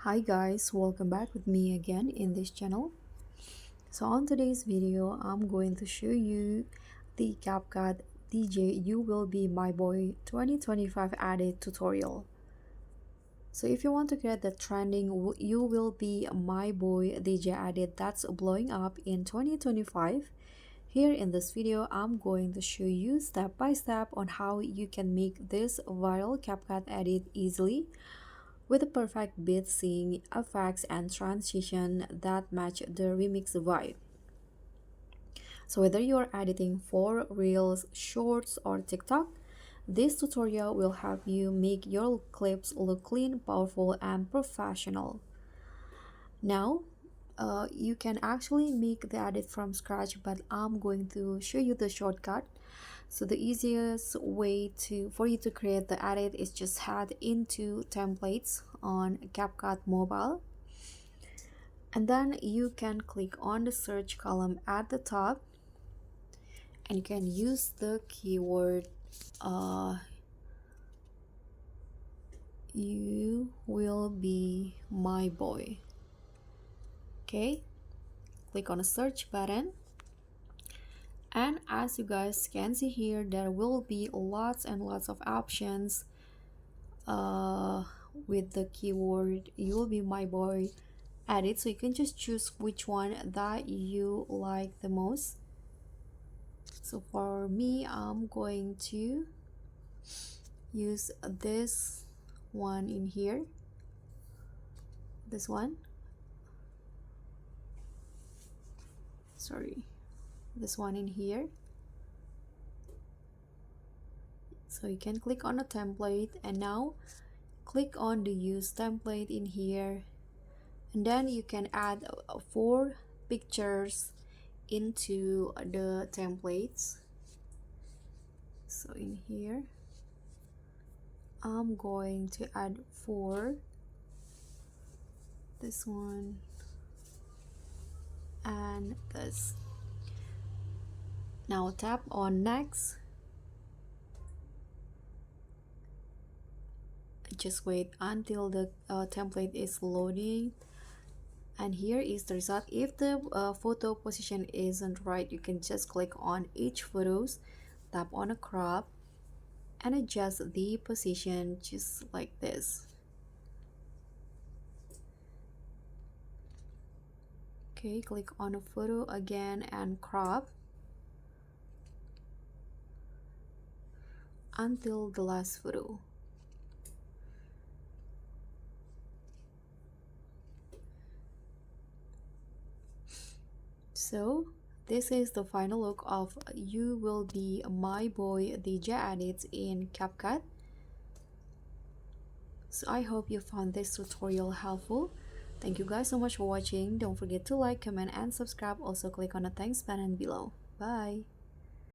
Hi guys, welcome back with me again in this channel. So on today's video, I'm going to show you the CapCut DJ You Will Be My Boy 2025 edit tutorial. So if you want to get the trending You Will Be My Boy DJ edit that's blowing up in 2025, here in this video, I'm going to show you step by step on how you can make this viral CapCut edit easily with a perfect beat sync, effects, and transition that match the remix vibe. So whether you're editing for Reels, Shorts, or TikTok, this tutorial will help you make your clips look clean, powerful, and professional. Now, you can actually make the edit from scratch, but I'm going to show you the shortcut. So the easiest way for you to create the edit is just head into templates on CapCut mobile, and then you can click on the search column at the top, and you can use the keyword you will be my boy. Okay, click on the search button, and as you guys can see here, there will be lots and lots of options with the keyword you will be my boy edit, so you can just choose which one that you like the most. So for me, I'm going to use this one in here, this one, sorry, this one in here. So you can click on a template, and now click on the use template in here, and then you can add 4 pictures into the templates. So in here, I'm going to add 4, this one and this. Now tap on next. Just wait until the template is loading, and here is the result. If the photo position isn't right, you can just click on each photos, tap on a crop, and adjust the position just like this. Okay, click on a photo again and crop until the last photo. So this is the final look of You Will Be My Boy DJ edits in CapCut. So I hope you found this tutorial helpful. Thank you guys so much for watching. Don't forget to like, comment, and subscribe. Also click on the thanks button below. Bye.